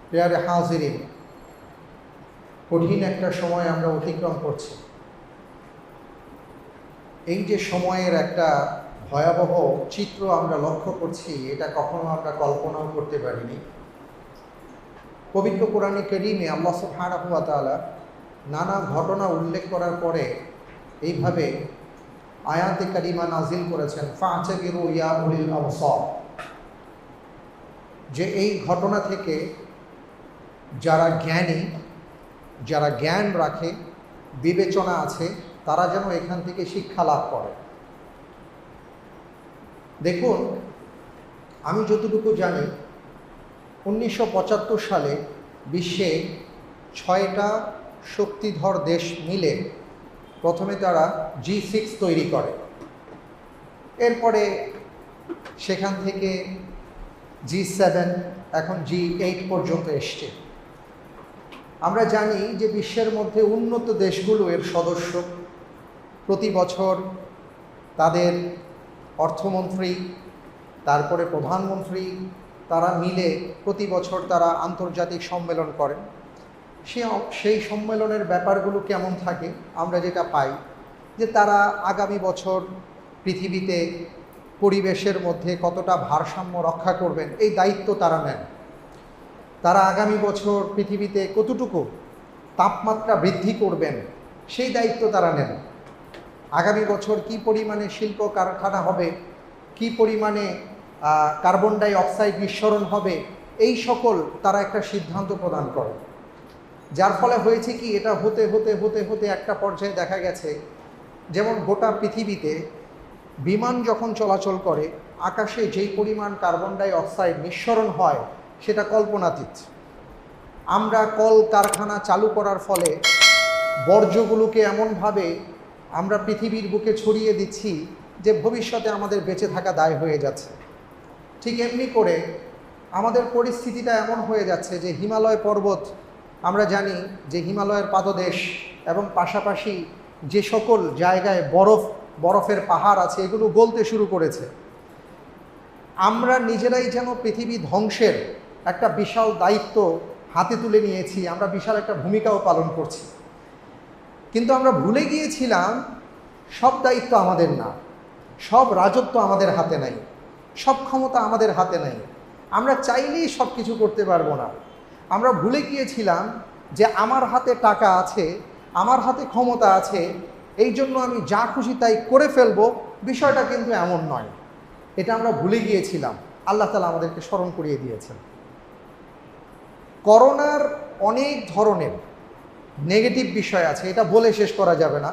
প্রিয় হাজিরিন, কঠিন একটা সময় আমরা অতিক্রম করছি। এই যে সময়ের একটা ভয়াবহ চিত্র আমরা লক্ষ্য করছি, এটা কখনো আমরা কল্পনাও করতে পারিনি। পবিত্র কোরআনে কারীমে আল্লাহ সুবহানাহু ওয়া তাআলা নানা ঘটনা উল্লেখ করার পরে এইভাবে আয়াতে কারিমা নাজিল করেছেন, ফা'তাবিরু ইয়া উলিল আবসার, যে এই ঘটনা থেকে যারা জ্ঞানী, যারা জ্ঞান রাখে, বিবেচনা আছে, তারা যেন এখান থেকে শিক্ষা লাভ করে। দেখুন, আমি যতটুকু জানি 1975 সালে বিশ্বে 6টা শক্তিধর দেশ মিলে প্রথমে তারা G6 তৈরি করে। এরপরে সেখান থেকে G7, এখন G8 পর্যন্ত এসছে। আমরা জানি যে বিশ্বের মধ্যে উন্নত দেশগুলো এর সদস্য। প্রতি বছর তাদের অর্থমন্ত্রী, তারপরে প্রধানমন্ত্রী, তারা মিলে প্রতি বছর তারা আন্তর্জাতিক সম্মেলন করেন। সেই সম্মেলনের ব্যাপারগুলো কেমন থাকে, আমরা যেটা পাই যে তারা আগামী বছর পৃথিবীতে পরিবেশের মধ্যে কতটা ভারসাম্য রক্ষা করবেন, এই দায়িত্ব তারা নেন। তারা আগামী বছর পৃথিবীতে কতটুকু তাপমাত্রা বৃদ্ধি করবেন, সেই দায়িত্ব তারা নেন। আগামী বছর কি পরিমাণে শিল্প কারখানা হবে, কি পরিমাণে কার্বন ডাই অক্সাইড নিঃসরণ হবে, এই সকল তারা একটা সিদ্ধান্ত প্রদান করে। যার ফলে হয়েছে কি, এটা হতে হতে হতে হতে একটা পর্যায়ে দেখা গেছে, যেমন গোটা পৃথিবীতে বিমান যখন চলাচল করে, আকাশে যেই পরিমাণ কার্বন ডাই অক্সাইড নিঃসরণ হয় সেটা কল্পনাতীত। আমরা কল কারখানা চালু করার ফলে বর্জ্যগুলোকে এমনভাবে আমরা পৃথিবীর বুকে ছড়িয়ে দিচ্ছি যে ভবিষ্যতে আমাদের বেঁচে থাকা দায় হয়ে যাচ্ছে। ঠিক এমনি করে আমাদের পরিস্থিতিটা এমন হয়ে যাচ্ছে যে হিমালয় পর্বত, আমরা জানি যে হিমালয়ের পাদদেশ এবং পাশাপাশি যে সকল জায়গায় বরফের পাহাড় আছে, এগুলো গলতে শুরু করেছে। আমরা নিজেরাই যেন পৃথিবী ধ্বংসের একটা বিশাল দায়িত্ব হাতে তুলে নিয়েছি, আমরা বিশাল একটা ভূমিকাও পালন করছি। কিন্তু আমরা ভুলে গিয়েছিলাম সব দায়িত্ব আমাদের না, সব রাজত্ব আমাদের হাতে নাই, সব ক্ষমতা আমাদের হাতে নাই। আমরা চাইলেই সব কিছু করতে পারবো না। আমরা ভুলে গিয়েছিলাম যে আমার হাতে টাকা আছে, আমার হাতে ক্ষমতা আছে, এই জন্য আমি যা খুশি তাই করে ফেলবো, বিষয়টা কিন্তু এমন নয়। এটা আমরা ভুলে গিয়েছিলাম, আল্লাহ তাআলা আমাদেরকে স্মরণ করিয়ে দিয়েছেন। করোনার অনেক ধরনের নেগেটিভ বিষয় আছে, এটা বলে শেষ করা যাবে না,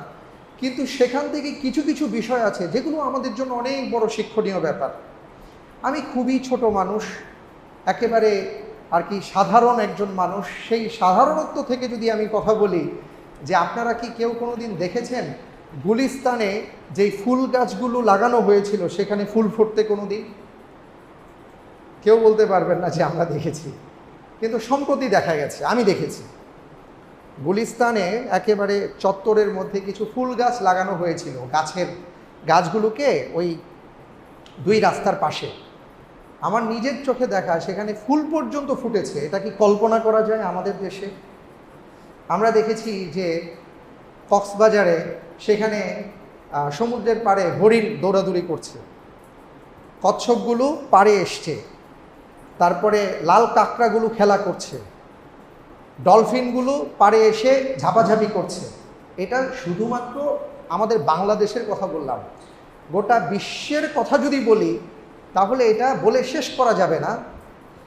কিন্তু সেখান থেকে কিছু কিছু বিষয় আছে যেগুলো আমাদের জন্য অনেক বড় শিক্ষণীয় ব্যাপার। আমি খুবই ছোট মানুষ, একেবারে আর কি সাধারণ একজন মানুষ। সেই সাধারণত্ব থেকে যদি আমি কথা বলি, যে আপনারা কি কেউ কোনো দিন দেখেছেন গুলিস্তানে যেই ফুল গাছগুলো লাগানো হয়েছিল সেখানে ফুল ফুটতে কোনো দিন? কেউ বলতে পারবেন না যে আমরা দেখেছি, কিন্তু সম্প্রতি দেখা গেছে, আমি দেখেছি। গুলিস্তানে একেবারে চত্বরের মধ্যে কিছু ফুল গাছ লাগানো হয়েছিল, গাছগুলোকে ওই 2 রাস্তার পাশে। আমার নিজের চোখে দেখা, সেখানে ফুল পর্যন্ত ফুটেছে। এটা কি কল্পনা করা যায় আমাদের দেশে? আমরা দেখেছি যে কক্সবাজারে সেখানে সমুদ্রের পাড়ে হরিণ দৌড়াদৌড়ি করছে, কচ্ছপগুলো পাড়ে এসছে, তারপরে লাল কাঁকড়াগুলো খেলা করছে, ডলফিনগুলো পাড়ে এসে ঝাপাঝাপি করছে। এটা শুধুমাত্র আমাদের বাংলাদেশের কথা বললাম, গোটা বিশ্বের কথা যদি বলি তাহলে এটা বলে শেষ করা যাবে না।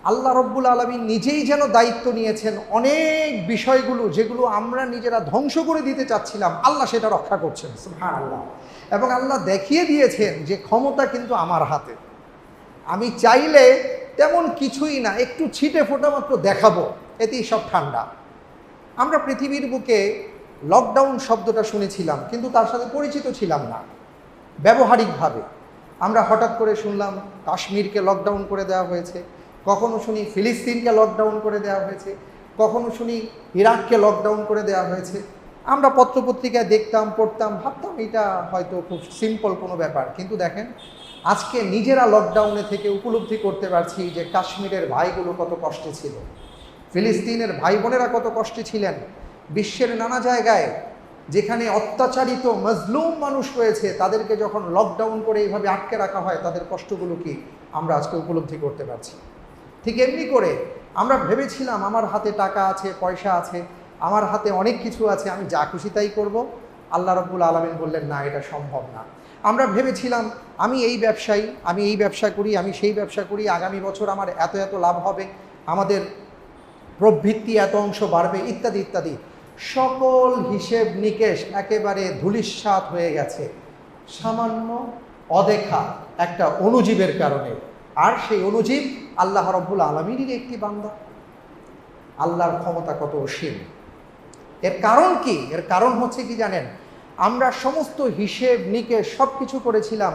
আল্লাহ রব্বুল আলামিন নিজেই যেন দায়িত্ব নিয়েছেন অনেক বিষয়গুলো যেগুলো আমরা নিজেরা ধ্বংস করে দিতে চাচ্ছিলাম, আল্লাহ সেটা রক্ষা করছেন, সুবহানাল্লাহ। এবং আল্লাহ দেখিয়ে দিয়েছেন যে ক্ষমতা কিন্তু আমার হাতে। আমি চাইলে তেমন কিছুই না, একটু ছিটে ফোটা মাত্র দেখাবো, এতেই সব ঠান্ডা। আমরা পৃথিবীর বুকে লকডাউন শব্দটা শুনেছিলাম, কিন্তু তার সাথে পরিচিত ছিলাম না ব্যবহারিকভাবে। আমরা হঠাৎ করে শুনলাম কাশ্মীরকে লকডাউন করে দেওয়া হয়েছে, কখনো শুনি ফিলিস্তিনকে লকডাউন করে দেওয়া হয়েছে, কখনো শুনি ইরাককে লকডাউন করে দেওয়া হয়েছে। আমরা পত্রপত্রিকায় দেখতাম, পড়তাম, ভাবতাম এটা হয়তো খুব সিম্পল কোনো ব্যাপার। কিন্তু দেখেন, আজকে নিজেরা লকডাউনে থেকে উপলব্ধি করতে পারছি যে কাশ্মীরের ভাইগুলো কত কষ্টে ছিল, ফিলিস্তিনের ভাই বোনেরা কত কষ্টে ছিলেন, বিশ্বের নানা জায়গায় যেখানে অত্যাচারিত মজলুম মানুষ রয়েছে তাদেরকে যখন লকডাউন করে এইভাবে আটকে রাখা হয়, তাদের কষ্টগুলো কি আমরা আজকে উপলব্ধি করতে পারছি। ঠিক এমনি করে আমরা ভেবেছিলাম আমার হাতে টাকা আছে, পয়সা আছে, আমার হাতে অনেক কিছু আছে, আমি যা খুশি তাই করবো। আল্লাহ রাব্বুল আলামিন বললেন না, এটা সম্ভব না। আমরা ভেবেছিলাম আমি এই ব্যবসায়ী, আমি এই ব্যবসা করি, আমি সেই ব্যবসা করি, আগামী বছর আমার এত এত লাভ হবে, আমাদের প্রবৃত্তি এত অংশ বাড়বে, ইত্যাদি ইত্যাদি। সকল হিসেব নিকেশ একেবারে ধূলিসাৎ হয়ে গেছে সামান্য অদেখা একটা অণুজীবের কারণে। আর সেই অণুজীব আল্লাহ রাব্বুল আলামিনের একটি বান্দা। আল্লাহর ক্ষমতা কত অসীম। এর কারণ কি? এর কারণ হচ্ছে কি জানেন, আমরা সমস্ত হিসেব নিকেশ সব কিছু করেছিলাম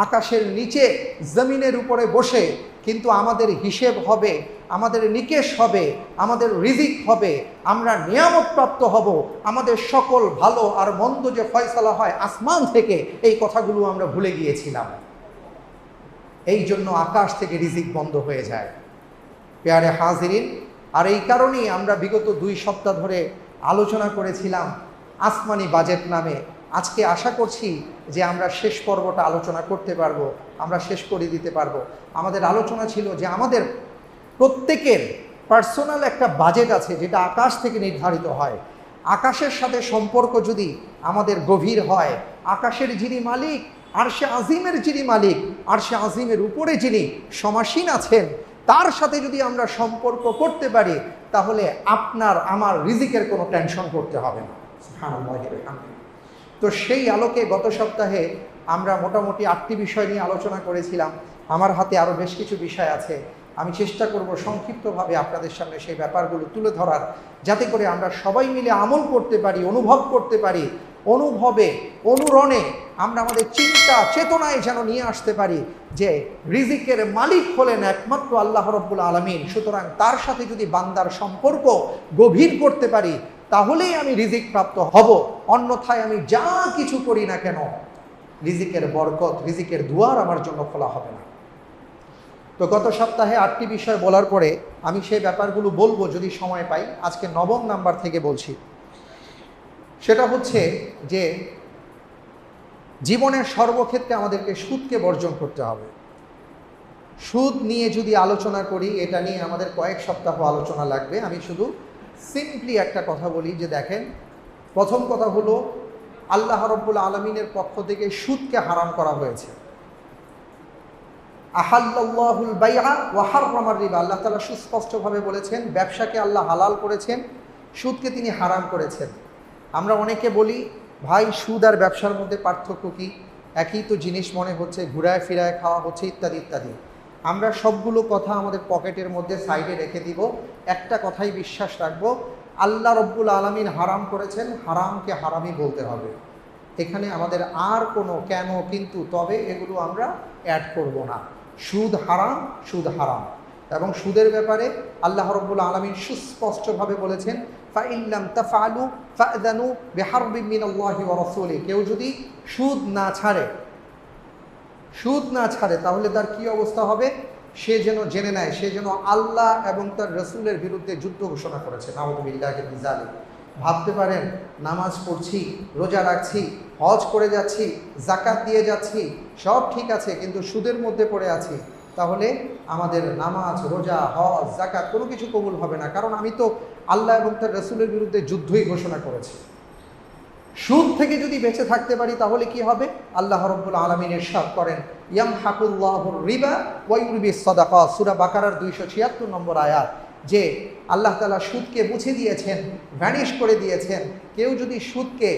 আকাশের নিচে জমিনের উপরে বসে, কিন্তু আমাদের হিসেব হবে, আমাদের নিকেশ হবে, আমাদের রিজিক হবে, আমরা নিয়ামত প্রাপ্ত হব, আমাদের সকল ভালো আর মন্দ যে ফয়সালা হয় আসমান থেকে, এই কথাগুলো আমরা ভুলে গিয়েছিলাম। এই জন্য আকাশ থেকে রিজিক বন্ধ হয়ে যায়। পেয়ারে হাজিরিন, আর এই কারণেই আমরা বিগত 2 সপ্তাহ ধরে আলোচনা করেছিলাম আসমানি বাজেট নামে। আজকে আশা করছি যে আমরা শেষ পর্বটা আলোচনা করতে পারবো, আমরা শেষ করে দিতে পারবো। আমাদের আলোচনা ছিল যে আমাদের প্রত্যেকের পার্সোনাল একটা বাজেট আছে যেটা আকাশ থেকে নির্ধারিত হয়। আকাশের সাথে সম্পর্ক যদি আমাদের গভীর হয়, আকাশের যিনি মালিক, আরশে আজিমের যিনি মালিক, আরশে আজিমের উপরে যিনি সমাসীন আছেন, তার সাথে যদি আমরা সম্পর্ক করতে পারি, তাহলে আপনার আমার রিজিকের কোনো টেনশন করতে হবে না। তো সেই আলোকে গত সপ্তাহে আমরা মোটামুটি 8টি বিষয় নিয়ে আলোচনা করেছিলাম। আমার হাতে আরও বেশ কিছু বিষয় আছে, আমি চেষ্টা করব সংক্ষিপ্তভাবে আপনাদের সামনে সেই ব্যাপারগুলো তুলে ধরার, যাতে করে আমরা সবাই মিলে আমল করতে পারি, অনুভব করতে পারি, অনুভবে অনুরণে আমরা আমাদের চিন্তা চেতনায় যেন নিয়ে আসতে পারি যে রিজিকের মালিক হলেন একমাত্র আল্লাহ রাব্বুল আলামিন। সুতরাং তার সাথে যদি বান্দার সম্পর্ক গভীর করতে পারি, তাহলেই আমি রিজিক প্রাপ্ত হব। অন্যথায় আমি যা কিছু করি না কেন, রিজিকের বরকত, রিজিকের দুয়ার আমার জন্য খোলা হবে না। তো গত সপ্তাহে 8টি বিষয় বলার পরে আমি সেই ব্যাপারগুলো বলবো যদি সময় পাই। আজকে 9 নাম্বার থেকে বলছি। সেটা হচ্ছে যে জীবনের সর্বক্ষেত্রে আমাদেরকে সুদকে বর্জন করতে হবে। সুদ নিয়ে যদি আলোচনা করি, এটা নিয়ে আমাদের কয়েক সপ্তাহ আলোচনা লাগবে। আমি শুধু সিম্পলি একটা কথা বলি যে দেখেন, প্রথম কথা হলো আল্লাহ রাব্বুল আলামিনের পক্ষ থেকে সুদকে হারাম করা হয়েছে। আহাল্লাল্লাহুল বাইআ ওয়া হাররামার রিবা। আল্লাহ তাআলা সুস্পষ্টভাবে বলেছেন, ব্যবসাকে আল্লাহ হালাল করেছেন, সুদকে তিনি হারাম করেছেন। আমরা অনেকে বলি ভাই সুদ আর ব্যবসার মধ্যে পার্থক্য কি? একই তো জিনিস মনে হচ্ছে, ঘুরায় ফিরায় খাওয়া হচ্ছে, ইত্যাদি ইত্যাদি। আমরা সবগুলো কথা আমাদের পকেটের মধ্যে সাইডে রেখে দিব, একটা কথাই বিশ্বাস রাখবো, আল্লাহ রাব্বুল আলামিন হারাম করেছেন, হারামকে হারামই বলতে হবে। এখানে আমাদের আর কোনো কেন কিন্তু তবে এগুলো আমরা অ্যাড করব না। সুদ হারাম, সুদ হারাম। এবং সুদের ব্যাপারে আল্লাহ রাব্বুল আলামিন সুস্পষ্টভাবে বলেছেন, ফাইল্লাম তাফআলু ফাআযানু বিহারবিন মিনাল্লাহি ওয়া রাসূলিহি। কেউ যদি সুদ না ছাড়ে তাহলে তার কি অবস্থা হবে? সে যেন জেনে নেয়, সে যেন আল্লাহ এবং তার রসুলের বিরুদ্ধে যুদ্ধ ঘোষণা করেছে। নাউযুবিল্লাহি মিন যালিক। ভাবতে পারেন, নামাজ পড়ছি, রোজা রাখছি, হজ করে যাচ্ছি, যাকাত দিয়ে যাচ্ছি, সব ঠিক আছে, কিন্তু সুদের মধ্যে পড়ে আছি, তাহলে আমাদের নামাজ, রোজা, হজ, যাকাত কোনো কিছু কবুল হবে না, কারণ আমি তো আল্লাহ এবং তার রসুলের বিরুদ্ধে যুদ্ধই ঘোষণা করেছি। সুদ থেকে যদি বেঁচে থাকতে পারি তাহলে কি হবে? আল্লাহ রাব্বুল আলামিন ইরশাদ করেন, ইয়ামহাকুল্লাহুর রিবা ওয়া ইউরবিস সাদাকাত, সূরা বাকারার 276 নম্বর আয়াত, যে আল্লাহ তাআলা সুদকে মুছে দিয়েছেন, ভ্যানিশ করে দিয়েছেন। কেউ যদি সুদকে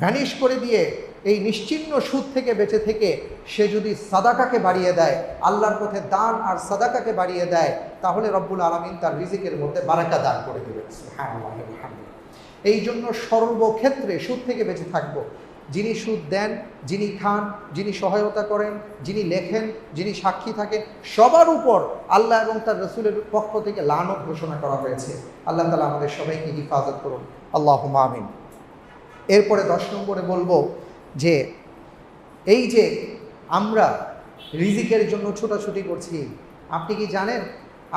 ভ্যানিশ করে দিয়ে এই নিশ্চিহ্ন সুদ থেকে বেঁচে থেকে সে যদি সাদাকাকে বাড়িয়ে দেয়, আল্লাহর পথে দান আর সাদাকাকে বাড়িয়ে দেয়, তাহলে রব্বুল আলামিন তার রিজিকের মধ্যে বারাকা দান করে দেবেন। সুবহানাল্লাহ। এই জন্য সর্বক্ষেত্রে সুদ থেকে বেঁচে থাকব। যিনি সুদ দেন, যিনি খান, যিনি সহায়তা করেন, যিনি লেখেন, যিনি সাক্ষী থাকেন, সবার উপর আল্লাহ এবং তার রসুলের পক্ষ থেকে লানত ঘোষণা করা হয়েছে। আল্লাহ তাআলা আমাদের সবাইকে হিফাজত করুন, আল্লাহুম্মা আমিন। এরপরে 10 নম্বরে বলবো যে এই যে আমরা রিজিকের জন্য ছোটাছুটি করছি, আপনি কি জানেন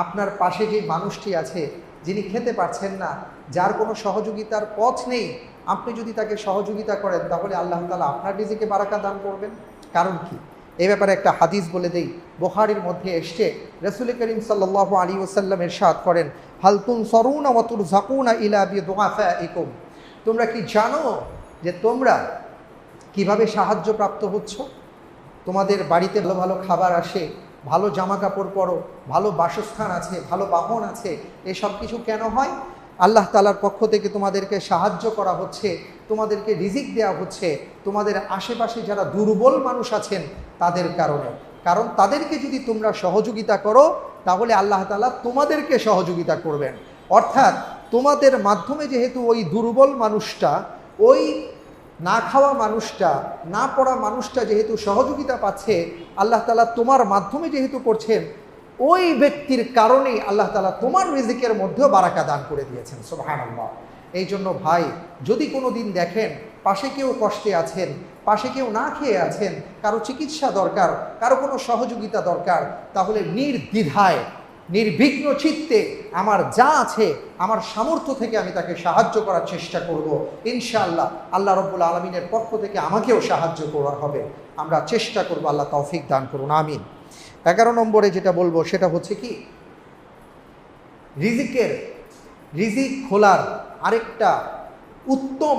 আপনার পাশে যে মানুষটি আছে যিনি খেতে পারছেন না, যার কোনো সহযোগিতার পথ নেই, আপনি যদি তাকে সহযোগিতা করেন তাহলে আল্লাহ তাআলা আপনার রিজিকে বারাকা দান করবেন। কারণ কি? এই ব্যাপারে একটা হাদিস বলে দেই। বুখারীর মধ্যে এসছে, রাসূল করিম সাল্লাল্লাহু আলাইহি ওয়াসাল্লাম ইরশাদ করেন, হাল তুনসারুনা ওয়া তুরযাকুনা ইলা বিদুআফাইকুম। তোমরা কি জানো যে তোমরা কিভাবে সাহায্যপ্রাপ্ত হচ্ছ? তোমাদের বাড়িতে ভালো ভালো খাবার আসে, ভালো জামা কাপড় পরো, ভালো বাসস্থান আছে, ভালো বাহন আছে, এসব কিছু কেন হয়? আল্লাহ তাআলার পক্ষ থেকে তোমাদেরকে সাহায্য করা হচ্ছে, তোমাদেরকে রিজিক দেওয়া হচ্ছে তোমাদের আশেপাশে যারা দুর্বল মানুষ আছেন তাদের কারণে। কারণ তাদেরকে যদি তোমরা সহযোগিতা করো তাহলে আল্লাহ তাআলা তোমাদেরকে সহযোগিতা করবেন। অর্থাৎ তোমাদের মাধ্যমে যেহেতু ওই দুর্বল মানুষটা, ওই না খাওয়া মানুষটা, না পড়া মানুষটা যেহেতু সহযোগিতা পাচ্ছে, আল্লাহ তাআলা তোমার মাধ্যমে যেহেতু করছেন, ওই ব্যক্তির কারণেই আল্লাহ তাআলা তোমার রিজিকের মধ্যেও বারাকা দান করে দিয়েছেন। সুবহানাল্লাহ। এই জন্য ভাই, যদি কোনো দিন দেখেন পাশে কেউ কষ্টে আছেন, পাশে কেউ না খেয়ে আছেন, কারো চিকিৎসা দরকার, কারো কোনো সহযোগিতা দরকার, তাহলে নির্দ্বিধায় নির্বিঘ্ন চিত্তে আমার যা আছে আমার সামর্থ্য থেকে আমি তাকে সাহায্য করার চেষ্টা করব। ইনশাআল্লাহ আল্লাহ রাব্বুল আলামিনের পক্ষ থেকে আমাকেও সাহায্য করা হবে। আমরা চেষ্টা করব, আল্লাহ তৌফিক দান করুন, আমিন। 11 নম্বরে যেটা বলবো সেটা হচ্ছে কি, রিজিক খোলার আরেকটা উত্তম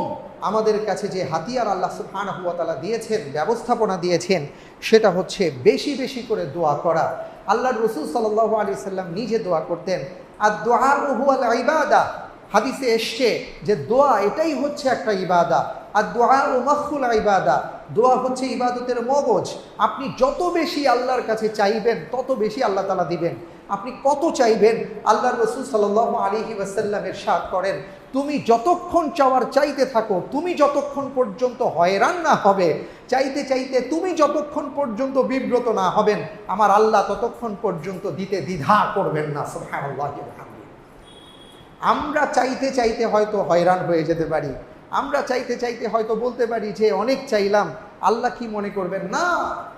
আমাদের কাছে যে হাতিয়ার আল্লাহ সুবহানাহু ওয়া তাআলা দিয়েছেন, ব্যবস্থাপনা দিয়েছেন, সেটা হচ্ছে বেশি বেশি করে দোয়া করা। আল্লাহর রাসূল সাল্লাল্লাহু আলাইহি সাল্লাম নিজে দোয়া করতেন। আর দোয়া হুয়াল ইবাদা, হাদিসে এসছে যে দোয়া এটাই হচ্ছে একটা ইবাদা। আর দোয়া ও মাখুল ইবাদা, দোয়া হচ্ছে ইবাদতের মগজ। আপনি যত বেশি আল্লাহর কাছে চাইবেন তত বেশি আল্লাহ তাআলা দিবেন। আপনি কত চাইবেন? আল্লাহর রাসূল সাল্লাল্লাহু আলাইহি ওয়াসাল্লাম ইরশাদ করেন, তুমি যতক্ষণ চাওয়ার চাইতে থাকো, তুমি যতক্ষণ পর্যন্ত হয়রান না হবে, চাইতে চাইতে তুমি যতক্ষণ পর্যন্ত বিব্রত না হবেন, আমার আল্লাহ ততক্ষণ পর্যন্ত দিতে দ্বিধা করবেন না। সুবহানাল্লাহি ওয়া বিহামদিহি। আমরা চাইতে চাইতে হয়তো হয়রান হয়ে যেতে পারি, আমরা চাইতে চাইতে হয়তো বলতে পারি যে অনেক চাইলাম, আল্লাহ কি মনে করবেন? না,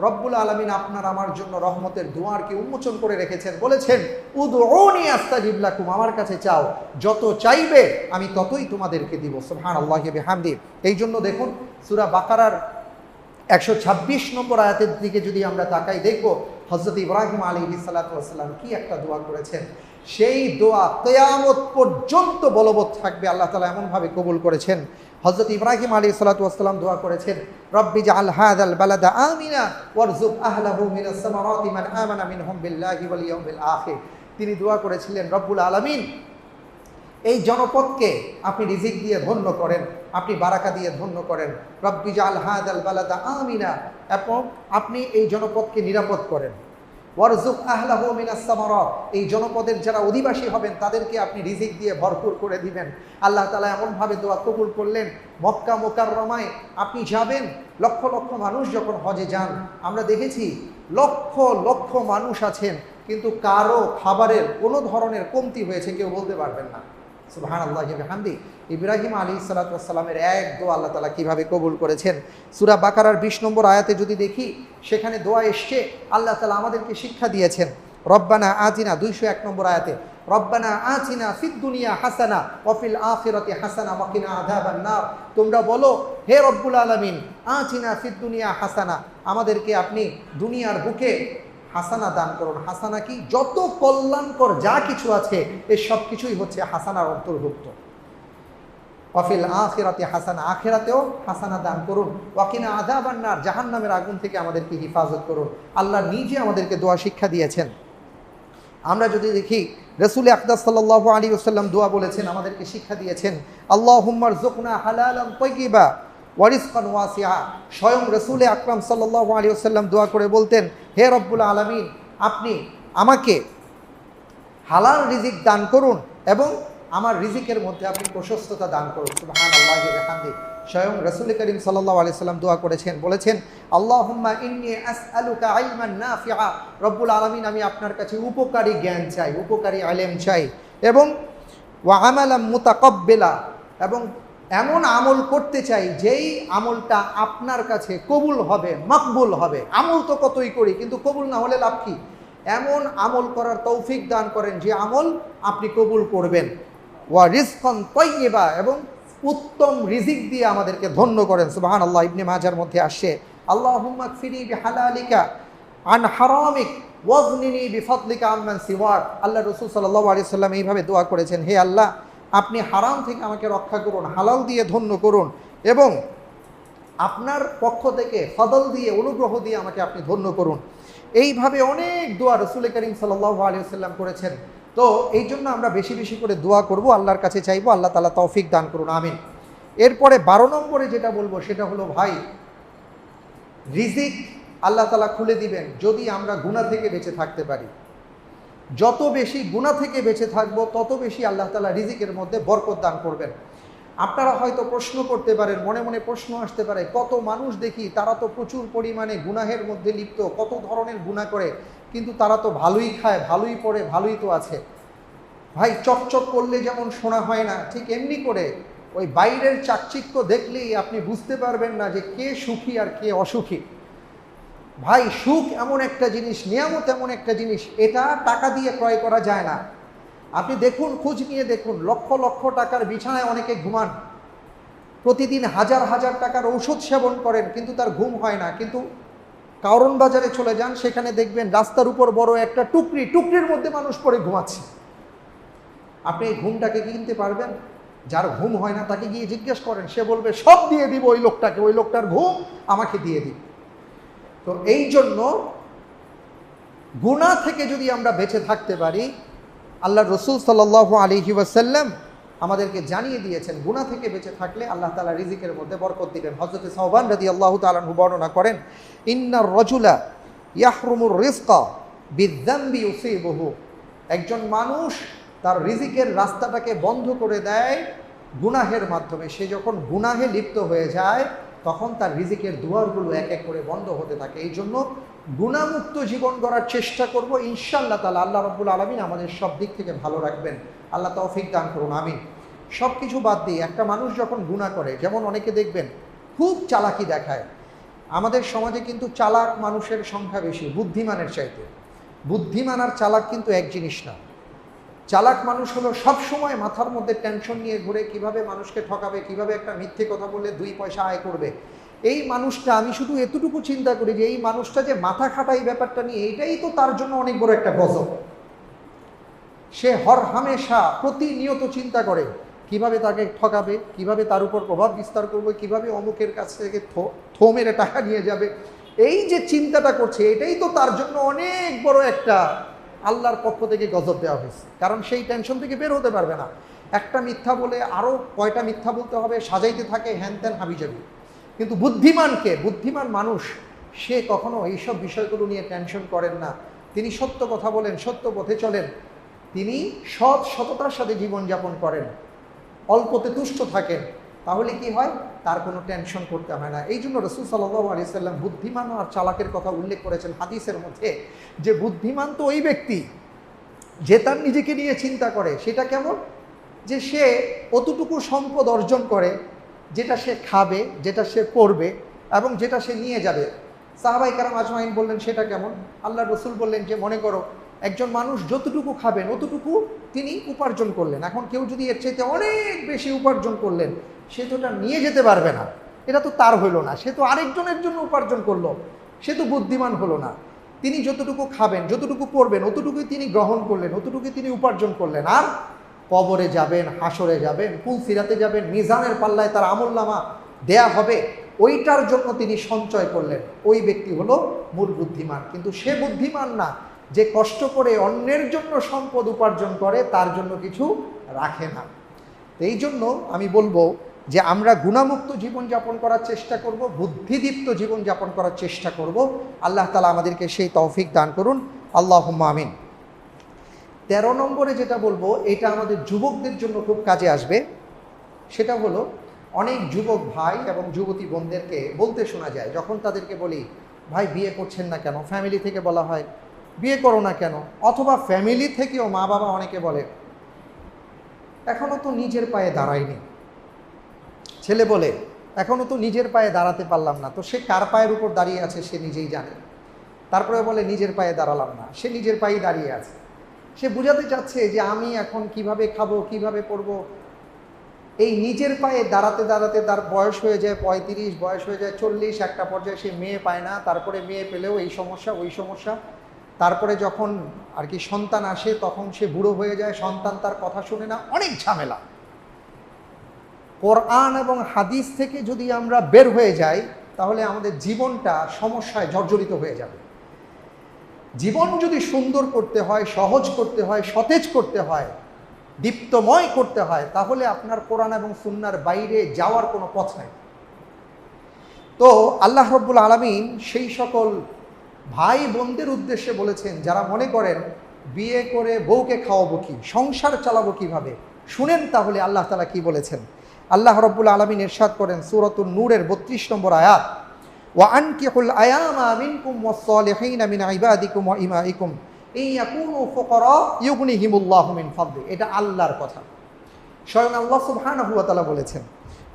রব্বুল আলামিন আপনার আমার জন্য রহমতের দুয়ারকে উন্মোচন করে রেখেছেন। বলেছেন, উদউনি আস্তাজিব লাকুম, আমার কাছে চাও, যত চাইবে আমি ততই তোমাদেরকে দিব। সুবহানাল্লাহি ওয়া বিহামদিহি। এই জন্য দেখুন সূরা বাকারার 126 নম্বর আয়াতের দিকে যদি আমরা তাকাই, দেখব হযরত ইব্রাহিম আলাইহিস সালাতু ওয়াস সালাম কি একটা দোয়া করেছেন। সেই দোয়া কিয়ামত পর্যন্ত বলবৎ থাকবে, আল্লাহ তাআলা এমনভাবে কবুল করেছেন। হযরত ইব্রাহিম আলাইহিস সালাতু ওয়াস সালাম দোয়া করেছেন, রব্বি জাআল হাযাল বালাদা আমিনা ওয়ারযুক আহলাহু মিনাস সামারাতি মান আমানা মিনহুম বিল্লাহি ওয়াল ইয়াউমিল আখির। তিনি দোয়া করেছিলেন, রব্বুল আলামিন এই জনপদকে আপনি রিজিক দিয়ে ধন্য করেন, আপনি বারাকা দিয়ে ধন্য করেন। রব্বি জাআল হাযাল বালাদা আমিনা, এবং আপনি এই জনপদকে নিরাপদ করেন। ওয়ারযুক আহলাহু মিনাস সামারাত, এই জনপদের যারা অধিবাসী হবেন তাদেরকে আপনি রিজিক দিয়ে ভরপুর করে দিবেন। আল্লাহ তাআলা এমনভাবে দোয়া কবুল করলেন। মক্কা মুকাররমায় আপনি যাবেন, লক্ষ লক্ষ মানুষ যখন হজে যান, আমরা দেখেছি লক্ষ লক্ষ মানুষ আছেন, কিন্তু কারো খাবারের কোনো ধরনের কমতি হয়েছে কেউ বলতে পারবেন না। সুবহানাল্লাহি ওয়া বিহামদিহি। ইব্রাহিম আলাইহিস সালাতু ওয়াস সালামের এক দোয়া আল্লাহ তাআলা কিভাবে কবুল করেছেন। সূরা বাকারার 20 নম্বর আয়াতে যদি দেখি, সেখানে দোয়া এসছে, আল্লাহ তাআলা আমাদেরকে শিক্ষা দিয়েছেন। রব্বানা আতিনা, 201 নম্বর আয়াতে, রব্বানা আতিনা ফিদ দুনিয়া হাসানা ওয়া ফিল আখিরাতি হাসানা ওয়া কিনা আযাবান নার। তোমরা বলো, হে রব্বুল আলামিন, আতিনা ফিদ দুনিয়া হাসানা, আমাদেরকে আপনি দুনিয়ার বুকে হাসানা দান করুন। হাসানা কি? যত কল্যাণকর যা কিছু আছে এই সব কিছুই হচ্ছে হাসানার অন্তর্ভুক্ত। ওয়াফিল আখিরাতি হাসানা, আখিরাতেও হাসানা দান করুন। ওয়াকিনা আযাবান নার, জাহান্নামের আগুন থেকে আমাদেরকে হেফাজত করুন। আল্লাহ নিজে আমাদেরকে দোয়া শিক্ষা দিয়েছেন। আমরা যদি দেখি, রাসূল আকরাম সাল্লাল্লাহু আলাইহি ওয়াসাল্লাম দোয়া বলেছেন, আমাদেরকে শিক্ষা দিয়েছেন, আল্লাহুম্মা রযুকনা হালালান তাইয়্যিবা ওয়া রিজকান ওয়াসিআ। স্বয়ং রাসূল আকরাম সাল্লাল্লাহু আলাইহি ওয়াসাল্লাম দোয়া করে বলতেন, হে রব্বুল আলামিন, আপনি আমাকে হালাল রিজিক দান করুন এবং আমার রিজিকের মধ্যে আপনি প্রশস্ততা দান করুন। সুবহানাল্লাহি ওয়া বিহামদিহি। স্বয়ং রাসূল করিম সাল্লাল্লাহু আলাইহি সাল্লাম দোয়া করেছেন, বলেছেন, আল্লাহুম্মা ইন্নী আসআলুকা ইলমান নাফিআ, রব্বুল আলামিন, আমি আপনার কাছে উপকারী জ্ঞান চাই, উপকারী ইলম চাই, এবং ওয়া আমালাম মুতাকাব্বিলা, এবং এমন আমল করতে চাই যেই আমলটা আপনার কাছে কবুল হবে, মকবুল হবে। আমল তো কতই করি, কিন্তু কবুল না হলে লাভ কি? এমন আমল করার তৌফিক দান করেন যে আমল আপনি কবুল করবেন। ওয়া রিজকান তাইয়্যিবা, এবং উত্তম রিজিক দিয়ে আমাদেরকে ধন্য করেন। সুবহানাল্লাহ। ইবনে মাজার মধ্যে আসে, আল্লাহুম্মা কফিনি বিহালালিকা আন হারামিক ওয়াগনিনি বিফাদলিকা আম্মান সিওয়াক। আল্লাহ রাসূল সাল্লাল্লাহু আলাইহি সাল্লাম এইভাবে দোয়া করেছেন, হে আল্লাহ, আপনি হারাম থেকে আমাকে রক্ষা করুন, হালাল দিয়ে ধন্য করুন, এবং আপনার পক্ষ থেকে ফদল দিয়ে, অনুগ্রহ দিয়ে আমাকে আপনি ধন্য করুন। এইভাবে অনেক দোয়া রাসূল করিম সাল্লাল্লাহু আলাইহি ওয়াসাল্লাম করেছেন। তো এই জন্য আমরা বেশি বেশি করে দোয়া করব, আল্লাহর কাছে চাইবো, আল্লাহ তাআলা তৌফিক দান করুন, আমিন। এরপরে 12 নম্বরে যেটা বলবো সেটা হলো, ভাই, রিজিক আল্লাহ তাআলা খুলে দিবেন যদি আমরা গুনাহ থেকে বেঁচে থাকতে পারি। যত বেশি গুনাহ থেকে বেঁচে থাকবো তত বেশি আল্লাহ তাআলা রিজিকের মধ্যে বরকত দান করবেন। আপনারা হয়তো প্রশ্ন করতে পারেন, মনে মনে প্রশ্ন আসতে পারে, কত মানুষ দেখি তারা তো প্রচুর পরিমাণে গুনাহের মধ্যে লিপ্ত, কত ধরনের গুনাহ করে, কিন্তু তারা তো ভালোই খায়, ভালোই পড়ে, ভালোই তো আছে। ভাই, চকচক করলে যেমন শোনা হয় না, ঠিক এমনি করে ওই বাইরের চাকচিক্য দেখলেই আপনি বুঝতে পারবেন না যে কে সুখী আর কে অসুখী। ভাই, সুখ এমন একটা জিনিস, নিয়ামত এমন একটা জিনিস, এটা টাকা দিয়ে ক্রয় করা যায় না। আপনি দেখুন, খোঁজ নিয়ে দেখুন, লক্ষ লক্ষ টাকার বিছানায় অনেকে ঘুমান, প্রতিদিন হাজার হাজার টাকার ঔষধ সেবন করেন, কিন্তু তার ঘুম হয় না। কিন্তু কারণ বাজারে চলে যান, সেখানে দেখবেন রাস্তার উপর বড় একটা টুকরির মধ্যে মানুষ পড়ে ঘুমাচ্ছে। আপনি এই ঘুমটাকে কিনতে পারবেন? যার ঘুম হয় না তাকে গিয়ে জিজ্ঞেস করেন, সে বলবে সব দিয়ে দিব ওই লোকটাকে, ওই লোকটার ঘুম আমাকে দিয়ে দিন। তো এই জন্য গুনাহ থেকে যদি আমরা বেঁচে থাকতে পারি, আল্লাহ রাসূল সাল্লাল্লাহু আলাইহি ওয়াসাল্লাম আমাদেরকে জানিয়ে দিয়েছেন, গুনাহ থেকে বেঁচে থাকলে আল্লাহ তাআলা রিজিকের মধ্যে বরকত দিবেন। হযরত সাওবান রাদিয়াল্লাহু তাআলা আনহু বর্ণনা করেন, ইন্নার রাজুলা ইয়াহরুমুর রিজকা বিযামবি ইউসিবুহু। একজন মানুষ তার রিজিকের রাস্তাটাকে বন্ধ করে দেয় গুনাহের মাধ্যমে। সে যখন গুনাহে লিপ্ত হয়ে যায় তখন তার রিজিকের দুয়ারগুলো এক এক করে বন্ধ হতে থাকে। এই জন্য গুনাহমুক্ত জীবন গড়ার চেষ্টা করব, ইনশাআল্লাহ তাআলা আল্লাহ রাব্বুল আলামিন আমাদের সব দিক থেকে ভালো রাখবেন। আল্লাহ তৌফিক দান করুন, আমিন। সব কিছু বাদ দিয়ে একটা মানুষ যখন গুনাহ করে, যেমন অনেকে দেখবেন খুব চালাকি দেখায়, আমাদের সমাজে কিন্তু চালাক মানুষের সংখ্যা বেশি বুদ্ধিমানের চাইতে। বুদ্ধিমান আর চালাক কিন্তু এক জিনিস না। চালাক মানুষ হলো সবসময় মাথার মধ্যে টেনশন নিয়ে ঘুরে, কিভাবে মানুষকে ঠকাবে, কিভাবে একটা মিথ্যে কথা বললে 2 পয়সা আয় করবে। এই মানুষটা, আমি শুধু এতটুকু চিন্তা করি যে এই মানুষটা যে মাথা খাটাই ব্যাপারটা নিয়ে, এইটাই তো তার জন্য অনেক বড় একটা গজব। সে হর হামেশা প্রতিনিয়ত চিন্তা করে কিভাবে তাকে ঠকাবে, কিভাবে তার উপর প্রভাব বিস্তার করবে, কিভাবে অমুকের কাছ থেকে থো মেরে টাকা নিয়ে যাবে। এই যে চিন্তাটা করছে, এটাই তো তার জন্য অনেক বড় একটা আল্লাহর পক্ষ থেকে গজব দেওয়া হয়েছে। কারণ সেই টেনশন থেকে বের হতে পারবে না। একটা মিথ্যা বলে আরও কয়টা মিথ্যা বলতে হবে, সাজাইতে থাকে হ্যান ত্যান হাবিজাবি। কিন্তু বুদ্ধিমান মানুষ, সে কখনো এইসব বিষয়গুলো নিয়ে টেনশন করেন না। তিনি সত্য কথা বলেন, সত্য পথে চলেন, তিনি সততার সাথে জীবনযাপন করেন, অল্পতে তুষ্ট থাকেন। তাহলে কি হয়? তার কোনো টেনশন করতে হয় না। এই জন্য রাসূল সাল্লাল্লাহু আলাইহি সাল্লাম বুদ্ধিমান আর চালাকের কথা উল্লেখ করেছেন হাদিসের মধ্যে, যে বুদ্ধিমান তো ওই ব্যক্তি যে তার নিজেকে নিয়ে চিন্তা করে। সেটা কেমন? যে সে অতটুকু সম্পদ অর্জন করে যেটা সে খাবে, যেটা সে পড়বে এবং যেটা সে নিয়ে যাবে। সাহাবায়ে কেরাম আজমাইন বললেন, সেটা কেমন? আল্লাহ রাসূল বললেন যে, মনে করো একজন মানুষ যতটুকু খাবেন অতটুকু তিনি উপার্জন করলেন। এখন কেউ যদি এর চাইতে অনেক বেশি উপার্জন করলেন, সে তো এটা নিয়ে যেতে পারবে না, এটা তো তার হলো না, সে তো আরেকজনের জন্য উপার্জন করলো, সে তো বুদ্ধিমান হলো না। তিনি যতটুকু খাবেন, যতটুকু পড়বেন, অতটুকুই তিনি গ্রহণ করলেন, অতটুকুই তিনি উপার্জন করলেন। আর কবরে যাবেন, হাসরে যাবেন, পুলসিরাতে যাবেন, মিজানের পাল্লায় তার আমলনামা দেয়া হবে, ওইটার জন্য তিনি সঞ্চয় করলেন। ওই ব্যক্তি হলো মূল বুদ্ধিমান। কিন্তু সে বুদ্ধিমান না যে কষ্ট করে অন্যের জন্য সম্পদ উপার্জন করে, তার জন্য কিছু রাখে না। এই জন্য আমি বলবো যে আমরা গুনাহমুক্ত জীবনযাপন করার চেষ্টা করব, বুদ্ধিদীপ্ত জীবনযাপন করার চেষ্টা করব। আল্লাহ তাআলা আমাদেরকে সেই তৌফিক দান করুন, আল্লাহুম্মা আমিন। 13 নম্বরে যেটা বলবো, এটা আমাদের যুবকদের জন্য খুব কাজে আসবে। সেটা হলো, অনেক যুবক ভাই এবং যুবতী বোনদেরকে বলতে শোনা যায়, যখন তাদেরকে বলি ভাই বিয়ে করছেন না কেন, ফ্যামিলি থেকে বলা হয় বিয়ে করো না কেন, অথবা ফ্যামিলি থেকেও মা বাবা অনেকে বলে এখনো তো নিজের পায়ে দাঁড়ায়নি। ছেলে বলে এখনো তো নিজের পায়ে দাঁড়াতে পারলাম না। তো সে কার পায়ের উপর দাঁড়িয়ে আছে সে নিজেই জানে। তারপরে বলে নিজের পায়ে দাঁড়ালাম না, সে নিজের পায়ে দাঁড়িয়ে আছে। সে বুঝাতে চাচ্ছে যে আমি এখন কিভাবে খাবো, কিভাবে পড়বো। এই নিজের পায়ে দাঁড়াতে দাঁড়াতে তার বয়স হয়ে যায় 35, বয়স হয়ে যায় 40, একটা পর্যায়ে সে মেয়ে পায় না, তারপরে মেয়ে পেলেও এই সমস্যা ওই সমস্যা। তারপরে যখন আর কি সন্তান আসে তখন সে বুড়ো হয়ে যায়, সন্তান তার কথা শুনে না, অনেক ঝামেলা। কোরআন এবং হাদিস থেকে যদি আমরা বের হয়ে যাই তাহলে আমাদের জীবনটা সমস্যায় জর্জরিত হয়ে যাবে। জীবন যদি সুন্দর করতে হয়, সহজ করতে হয়, সতেজ করতে হয়, দীপ্তময় করতে হয়, তাহলে আপনার কোরআন এবং সুন্নাহর বাইরে যাওয়ার কোনো পথ নাই। তো আল্লাহ রাব্বুল আলামিন সেই সকল ভাই বোনদের উদ্দেশ্যে বলেছেন যারা মনে করেন বিয়ে করে বউকে খাওয়াবো কি, সংসার চালাবো কিভাবে, শুনেন তাহলে আল্লাহ তাআলা কি বলেছেন। আল্লাহ রাব্বুল আলামিন ইরশাদ করেন সূরাতুন নূরের 32 নম্বর আয়াত, ওয়া আনকিহুল আয়ামা মিনকুম ওয়াস-সালিহিনা মিন ইবাদিকুম ওয়া ইমাইকুম ইন ইয়াকুনু ফুকারা ইউগনিহিমুল্লাহু মিন ফাদলি। এটা আল্লাহর কথা, স্বয়ং আল্লাহ সুবহানাহু ওয়া তাআলা বলেছেন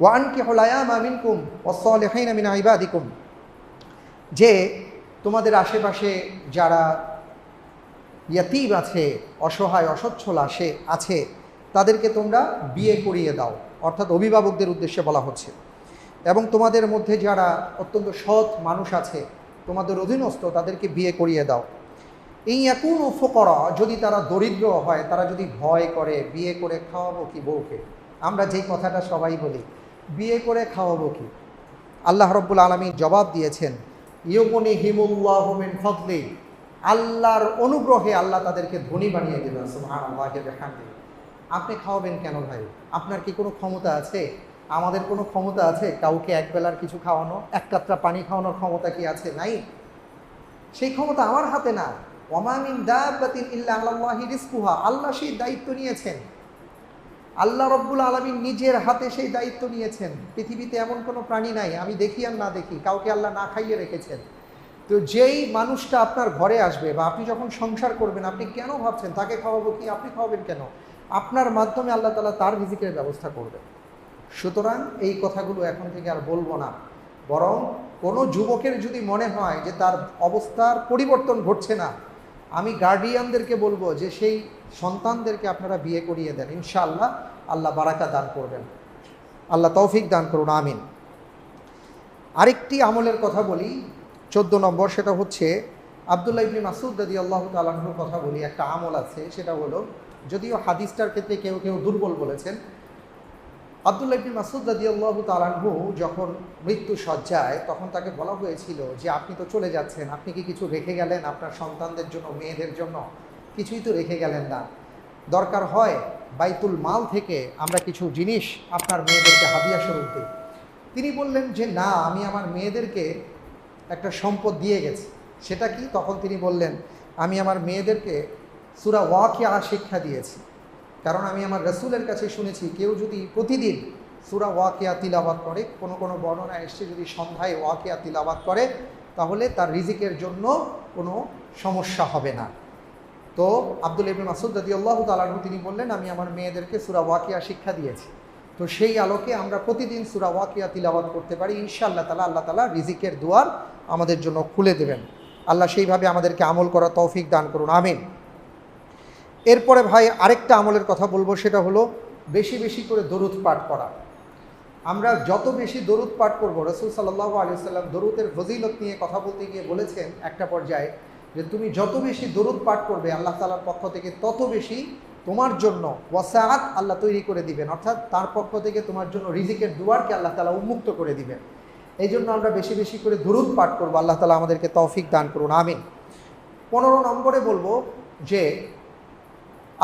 ওয়া আনকিহুল আয়ামা মিনকুম ওয়াস-সালিহিনা মিন ইবাদিকুম, যে তোমাদের আশেপাশে যারা ইয়াতীম আছে, অসহায় অসচ্ছল আছে তাদেরকে তোমরা বিয়ে করিয়ে দাও, অর্থাৎ অভিভাবকদের উদ্দেশ্যে বলা হচ্ছে। এবং তোমাদের মধ্যে যারা অত্যন্ত সৎ মানুষ আছে, তোমাদের অধীনস্থ, তাদেরকে বিয়ে করিয়ে দাও। এই এখন ফুকরা, যদি তারা দরিদ্র হয়, তারা যদি ভয় করে বিয়ে করে খাওয়াবো কি বউকে, আমরা যেই কথাটা সবাই বলি, বিয়ে করে খাওয়াবো কি, আল্লাহ রাব্বুল আলামিন জবাব দিয়েছেন ইউগনিহিমুল্লাহু মিন ফাদলি, আল্লাহর অনুগ্রহে আল্লাহ তাদেরকে ধনী বানিয়ে দেবেন। সুবহানাল্লাহি ওয়া বিহামদিহি। আপনি খাওয়াবেন কেন ভাই? আপনার কি কোনো ক্ষমতা আছে? আমাদের কোনো ক্ষমতা আছে কাউকে একবেলার কিছু খাওয়ানো, এক কাতরা পানি খাওয়ানোর ক্ষমতা কি আছে? নাই। সেই ক্ষমতা আমার হাতে না। ওয়া মিন দাব্বাতিন ইল্লা আলাল্লাহি রিজকুহা, আল্লাহ সেই দায়িত্ব নিয়েছেন। আল্লাহ রাব্বুল আলামিন নিজের হাতে সেই দায়িত্ব নিয়েছেন। পৃথিবীতে এমন কোনো প্রাণী নাই, আমি দেখি আর না দেখি, কাউকে আল্লাহ না খাইয়ে রেখেছেন। তো যেই মানুষটা আপনার ঘরে আসবে বা আপনি যখন সংসার করবেন, আপনি কেন ভাবছেন তাকে খাওয়াবো কি, আপনি খাওয়াবেন কেন? আপনার মাধ্যমে আল্লাহ তাআলা তার রিজিকের ব্যবস্থা করবেন। সুতরাং এই কথাগুলো এখন থেকে আর বলবো না, বরং কোনো যুবকের যদি মনে হয় যে তার অবস্থার পরিবর্তন ঘটছে না, আমি গার্ডিয়ানদেরকে বলবো যে সেই সন্তানদেরকে আপনারা বিয়ে করিয়ে দেন, ইনশাআল্লাহ আল্লাহ বারাকা দান করবেন। আল্লাহ তৌফিক দান করুন, আমিন। আরেকটি আমলের কথা বলি, 14 নম্বর, সেটা হচ্ছে আব্দুল্লাহ ইবনে মাসউদ রাদিয়াল্লাহু তাআলা আনহুর কথা বলি। একটা আমল আছে, সেটা হলো, যদিও হাদিসটার ক্ষেত্রে কেউ কেউ দুর্বল বলেছেন, আব্দুল্লাহ ইবনে মাসউদ রাদিয়াল্লাহু তাআলা আনহু যখন মৃত্যু সজ্জায়, তখন তাকে বলা হয়েছিল যে আপনি তো চলে যাচ্ছেন, আপনি কি কিছু রেখে গেলেন আপনার সন্তানদের জন্য, মেয়েদের জন্য? কিছুই তো রেখে গেলেন না। দরকার হয় বাইতুল মাল থেকে আমরা কিছু জিনিস আপনার মেয়েদেরকে হাদিয়া স্বরূপ দিই। তিনি বললেন যে না, আমি আমার মেয়েদেরকে একটা সম্পদ দিয়ে গেছি। সেটা কি? তখন তিনি বললেন, আমি আমার মেয়েদেরকে সূরা ওয়াকিয়া শিক্ষা দিয়েছি। কারণ আমি আমার রাসূলের কাছে শুনেছি, কেউ যদি প্রতিদিন সূরা ওয়াকিয়া তিলাওয়াত করে, কোনো বর্ণনা এসছে যদি সন্ধ্যায় ওয়াকিয়া তিলাওয়াত করে, তাহলে তার রিজিকের জন্য কোনো সমস্যা হবে না। তো আব্দুল্লাহ ইবনে মাসউদ রাদিয়াল্লাহু তাআলা আনহু তিনি বললেন, আমি আমার মেয়েদেরকে সূরা ওয়াকিয়া শিক্ষা দিয়েছি। তো সেই আলোকে আমরা প্রতিদিন সূরা ওয়াকিয়া তিলাওয়াত করতে পারি, ইনশাআল্লাহ তাআলা আল্লাহ তাআলা রিজিকের দুয়ার আমাদের জন্য খুলে দেবেন। আল্লাহ সেইভাবে আমাদেরকে আমল করার তৌফিক দান করুন, আমিন। এরপরে ভাই আরেকটা আমলের কথা বলবো, সেটা হলো বেশি বেশি করে দরুদ পাঠ করা। আমরা যত বেশি দরুদ পাঠ করব, রাসূল সাল্লাল্লাহু আলাইহি ওয়াসাল্লাম দরুদের ফজিলত নিয়ে কথা বলতে গিয়ে বলেছেন একটা পর্যায়ে যে তুমি যত বেশি দরুদ পাঠ করবে আল্লাহ তাআলার পক্ষ থেকে তত বেশি তোমার জন্য ওয়াসাআত আল্লাহ তৈরি করে দিবেন, অর্থাৎ তার পক্ষ থেকে তোমার জন্য রিজিকের দুয়ারকে আল্লাহ তাআলা উন্মুক্ত করে দিবেন। এই জন্য আমরা বেশি বেশি করে দরুদ পাঠ করব। আল্লাহ তাআলা আমাদেরকে তৌফিক দান করুন, আমিন। 15 নম্বরে বলবো যে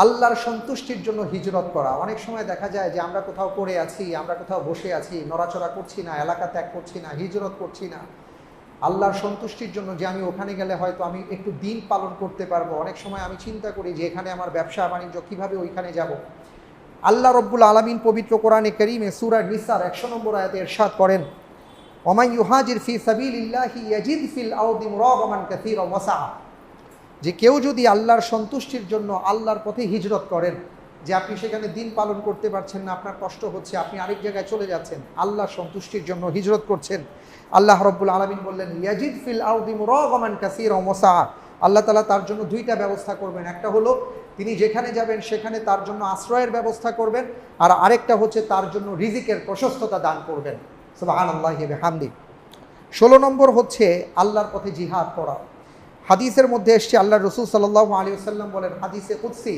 আল্লাহর সন্তুষ্টির জন্য হিজরত করা। অনেক সময় দেখা যায় যে আমরা কোথাও পড়ে আছি, আমরা কোথাও বসে আছি, নড়াচড়া করছি না, এলাকা ত্যাগ করছি না, হিজরত করছি না আল্লাহর সন্তুষ্টির জন্য, যে আমি ওখানে গেলে হয়তো আমি একটু দিন পালন করতে পারবো। অনেক সময় আমি চিন্তা করি যে এখানে আমার ব্যবসা বাণিজ্য কীভাবে ওইখানে যাব। আল্লাহ রব্বুল আলামিন পবিত্র কোরআনে কারীমে সূরা নিসার 100 নম্বর আয়াতে ইরশাদ করেন, ওমান ইউহাজির ফি সাবিলিল্লাহি ইয়াজিদ ফিল আরদি মুরাগামান কাসীরা ওয়াসা, যে কেউ যদি আল্লাহর সন্তুষ্টির জন্য আল্লাহর পথে হিজরত করেন যে আপনি সেখানে দিন পালন করতে পারছেন না, আপনার কষ্ট হচ্ছে, আপনি আরেক জায়গায় চলে যাচ্ছেন, আল্লাহর সন্তুষ্টির জন্য হিজরত করছেন। আল্লাহ রাব্বুল আলামিন বললেন ইয়াজিদ ফিল আরদি মুরাগামান কাসীরা ওয়া মুসাআ। আল্লাহ তাআলা তার জন্য দুইটা ব্যবস্থা করবেন, একটা হলো তিনি যেখানে যাবেন সেখানে তার জন্য আশ্রয়ের ব্যবস্থা করবেন, আর আরেকটা হচ্ছে তার জন্য রিজিকের প্রশস্ততা দান করবেন। সুবহানাল্লাহি ওয়া বিহামদিহি। 16 নম্বর হচ্ছে আল্লাহর পথে জিহাদ করা। হাদিসের মধ্যে এসছে আল্লাহ রসুল সাল্লাল্লাহু আলাইহি ওয়াসাল্লাম বলেন হাদিসে কুদসি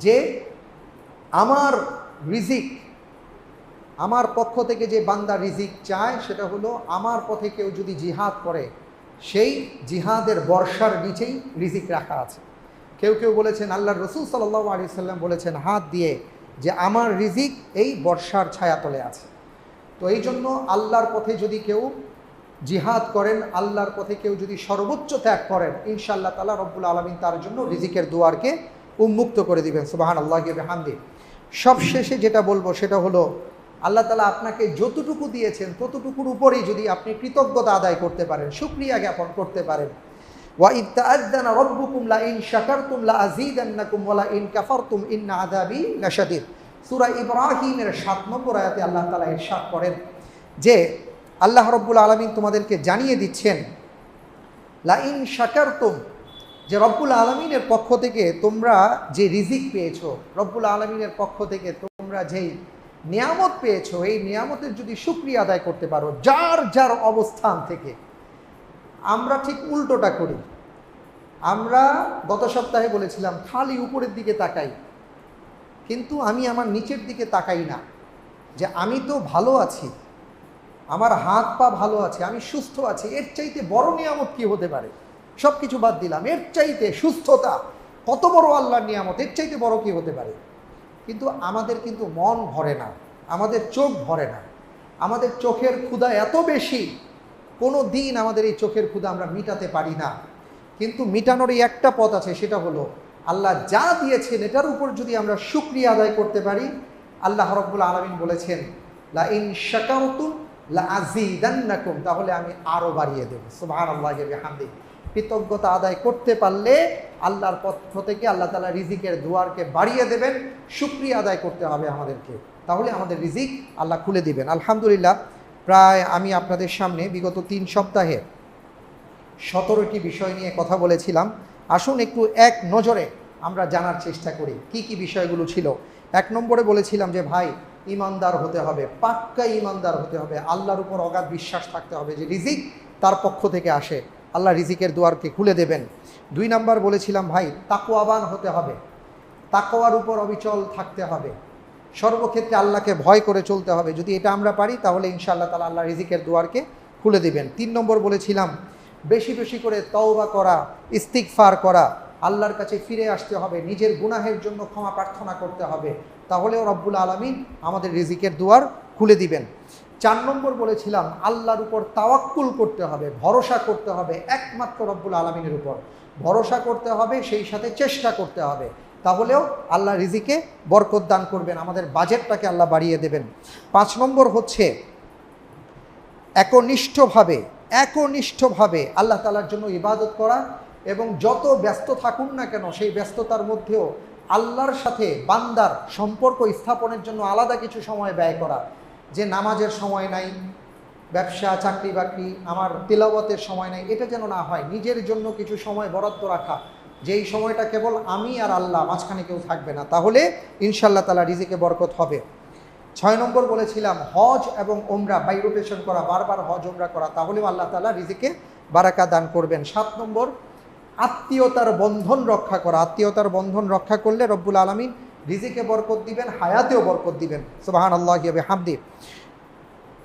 যে আমার রিজিক, আমার পক্ষ থেকে যে বান্দা রিজিক চায় সেটা হলো আমার পথে কেউ যদি জিহাদ করে সেই জিহাদের বর্ষার নিচেই রিজিক রাখা আছে। কেউ কেউ বলেছেন আল্লাহ রসুল সাল্লাল্লাহু আলাইহি ওয়াসাল্লাম বলেছেন হাত দিয়ে যে আমার রিজিক এই বর্ষার ছায়াতলে আছে। তো এই জন্য আল্লাহর পথে যদি কেউ জিহাদ করেন, আল্লাহর পথে কেউ যদি সর্বোচ্চ ত্যাগ করেন, ইনশাআল্লাহ তাআলা রব্বুল আলামিন তার জন্য রিজিকের দুয়ারকে উন্মুক্ত করে দিবেন। সুবহানাল্লাহি ওয়া বিহামদিহি। সবশেষে যেটা বলবো সেটা হলো আল্লাহ তাআলা আপনাকে যতটুকু দিয়েছেন ততটুকুর উপরেই যদি আপনি কৃতজ্ঞতা আদায় করতে পারেন, শুকরিয়া জ্ঞাপন করতে পারেন। ওয়া ইয তাআযানা রাব্বুকুম লা ইন শাকারতুম লা আযীদান্নাকুম ওয়া লা ইন কাফারতুম ইন্না আযাবি লাশাদীদ। সূরা ইব্রাহিমের 7 নম্বর আয়াতে আল্লাহ তাআলা ইরশাদ করেন যে আল্লাহ রব্বুল আলামিন তোমাদেরকে জানিয়ে দিচ্ছেন লা ইন শাকারতুম, যে রব্বুল আলামিনের পক্ষ থেকে তোমরা যে রিজিক পেয়েছো, রব্বুল আলামিনের পক্ষ থেকে তোমরা যেই নিয়ামত পেয়েছো, এই নিয়ামতের যদি শুকরিয়া আদায় করতে পারো যার যার অবস্থান থেকে। আমরা ঠিক উল্টোটা করি। আমরা গত সপ্তাহে বলেছিলাম খালি উপরের দিকে তাকাই, কিন্তু আমি আমার নিচের দিকে তাকাই না যে আমি তো ভালো আছি, আমার হাত পা ভালো আছে, আমি সুস্থ আছি, এর চাইতে বড় নিয়ামত কি হতে পারে? সব কিছু বাদ দিলাম, এর চাইতে সুস্থতা কত বড় আল্লাহর নিয়ামত, এর চাইতে বড় কি হতে পারে? কিন্তু আমাদের কিন্তু মন ভরে না, আমাদের চোখ ভরে না, আমাদের চোখের ক্ষুধা এত বেশি, কোনো দিন আমাদের এই চোখের ক্ষুধা আমরা মিটাতে পারি না। কিন্তু মিটানোরই একটা পথ আছে, সেটা হলো আল্লাহ যা দিয়েছেন এটার উপর যদি আমরা শুকরিয়া আদায় করতে পারি, আল্লাহ রাব্বুল আলামিন বলেছেন লা ইন শাকারতুম লা আযীদান্নাকুম, তাহলে আমি আরও বাড়িয়ে দেব। সুবহানাল্লাহি ওয়া বিহামদিহি। কৃতজ্ঞতা আদায় করতে পারলে আল্লাহর পক্ষ থেকে আল্লাহ তাআলা রিজিকের দুয়ারকে বাড়িয়ে দেবেন। শুকরিয়া আদায় করতে হবে আমাদেরকে, তাহলে আমাদের রিজিক আল্লাহ খুলে দিবেন। আলহামদুলিল্লাহ, প্রায় আমি আপনাদের সামনে বিগত 3 সপ্তাহে 17টি বিষয় নিয়ে কথা বলেছিলাম। আসুন একটু এক নজরে আমরা জানার চেষ্টা করি কি কি বিষয়গুলো ছিল। 1 নম্বরে বলেছিলাম যে ভাই ইমানদার হতে হবে, পাক্কা ইমানদার হতে হবে, আল্লাহর উপর অগাধ বিশ্বাস থাকতে হবে যে রিজিক তার পক্ষ থেকে আসে, আল্লাহ রিজিকের দুয়ারকে খুলে দেবেন। 2 নম্বর বলেছিলাম ভাই তাকওয়াবান হতে হবে, তাকওয়ার উপর অবিচল থাকতে হবে, সর্বক্ষেত্রে আল্লাহকে ভয় করে চলতে হবে। যদি এটা আমরা পারি তাহলে ইনশাআল্লাহ তাআলা আল্লাহ রিজিকের দুয়ারকে খুলে দেবেন। 3 নম্বর বলেছিলাম বেশি বেশি করে তওবা করা, ইস্তিগফার করা, আল্লাহর কাছে ফিরে আসতে হবে, নিজের গুনাহের জন্য ক্ষমা প্রার্থনা করতে হবে, তাহলেও রব্বুল আলামিন আমাদের রিজিকের দুয়ার খুলে দিবেন। 4 নম্বর বলেছিলাম আল্লাহর উপর তাওয়াক্কুল করতে হবে, ভরসা করতে হবে একমাত্র রব্বুল আলামিনের উপর, ভরসা করতে হবে, সেই সাথে চেষ্টা করতে হবে, তাহলেও আল্লাহ রিজিকে বরকত দান করবেন, আমাদের বাজেটটাকে আল্লাহ বাড়িয়ে দেবেন। 5 নম্বর হচ্ছে একনিষ্ঠভাবে আল্লাহ তাআলার জন্য ইবাদত করা, এবং যত ব্যস্ত থাকুন না কেন সেই ব্যস্ততার মধ্যেও আল্লাহর সাথে বান্দার সম্পর্ক স্থাপনের জন্য আলাদা কিছু সময় ব্যয় করা। যে নামাজের সময় নাই, ব্যবসা চাকরি বাকরি, আমার তিলাওয়াতের সময় নাই, এটা যেন না হয়। নিজের জন্য কিছু সময় বরাদ্দ রাখা, যেই সময়টা কেবল আমি আর আল্লাহ, মাঝখানে কেউ থাকবে না, তাহলে ইনশাআল্লাহ তাআলা রিজিকে বরকত হবে। 6 নম্বর বলেছিলাম হজ এবং ওমরা বাই রোটেশন করা, বারবার হজ ওমরা করা, তাহলেও আল্লাহ তাআলা রিজিকে বারাকা দান করবেন। 7 নম্বর আত্মীয়তার বন্ধন রক্ষা করা, আত্মীয়তার বন্ধন রক্ষা করলে রব্বুল আলামিন রিজিকে বরকত দিবেন, হায়াতেও বরকত দিবেন। সুবহানাল্লাহি ওয়া বিহামদিহি।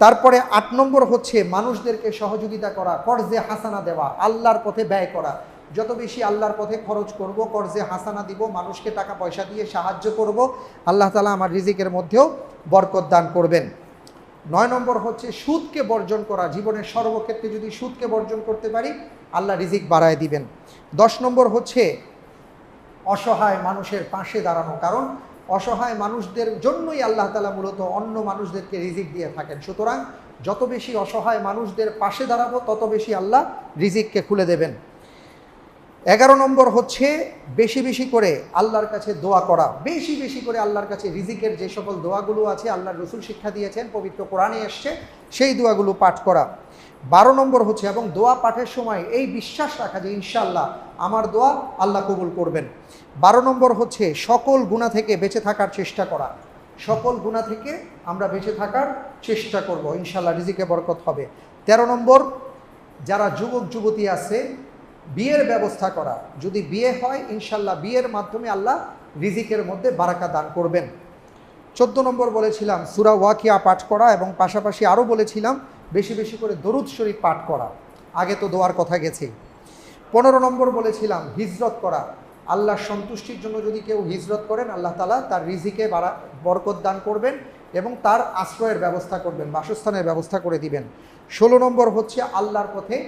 তারপরে 8 নম্বর হচ্ছে মানুষদেরকে সহযোগিতা করা, কর্জে হাসানা দেওয়া, আল্লাহর পথে ব্যয় করা। যত বেশি আল্লাহর পথে খরচ করব, কর্জে হাসানা দিব, মানুষকে টাকা পয়সা দিয়ে সাহায্য করব, আল্লাহ তাআলা আমার রিজিকের মধ্যেও বরকত দান করবেন। 9 নম্বর হচ্ছে সুদকে বর্জন করা, জীবনের সর্বক্ষেত্রে যদি সুদকে বর্জন করতে পারি আল্লাহ রিজিক বাড়ায় দিবেন। 10 নম্বর হচ্ছে অসহায় মানুষের পাশে দাঁড়ানো, কারণ অসহায় মানুষদের জন্যই আল্লাহ তাআলা মূলত অন্য মানুষদেরকে রিজিক দিয়ে থাকেন। সুতরাং যত বেশি অসহায় মানুষদের পাশে দাঁড়াবো তত বেশি আল্লাহ রিজিককে খুলে দেবেন। 11 নম্বর হচ্ছে বেশি বেশি করে আল্লাহর কাছে দোয়া করা, বেশি বেশি করে আল্লাহর কাছে রিজিকের যে সকল দোয়াগুলো আছে আল্লাহর রসুল শিক্ষা দিয়েছেন, পবিত্র কোরআনে এসছে, সেই দোয়াগুলো পাঠ করা। 12 নম্বর হচ্ছে এবং দোয়া পাঠের সময় এই বিশ্বাস রাখা যে ইনশাআল্লাহ আমার দোয়া আল্লাহ কবুল করবেন। 12 নম্বর হচ্ছে সকল গুনাহ থেকে বেঁচে থাকার চেষ্টা করা, সকল গুনাহ থেকে আমরা বেঁচে থাকার চেষ্টা করব, ইনশাআল্লাহ রিজিকে বরকত হবে। 13 নম্বর যারা যুবক যুবতী আছে বিয়ের ব্যবস্থা করা, যদি বিয়ে হয় ইনশাআল্লাহ বিয়ের মাধ্যমে আল্লাহ রিজিকের মধ্যে বারাকা দান করবেন। 14 নম্বর বলেছিলাম সূরা ওয়াকিয়া পাঠ করা এবং পাশাপাশি আরও বলেছিলাম বেশি বেশি করে দরুদ শরীফ পাঠ করা, আগে তো দোয়ার কথা গেছে। 15 নম্বর বলেছিলাম হিজরত করা, আল্লাহর সন্তুষ্টির জন্য যদি কেউ হিজরত করেন আল্লাহ তাআলা তার রিজিকে বরকত দান করবেন এবং তার আশ্রয়ের ব্যবস্থা করবেন, বাসস্থানের ব্যবস্থা করে দিবেন। 16 নম্বর হচ্ছে আল্লাহর পথে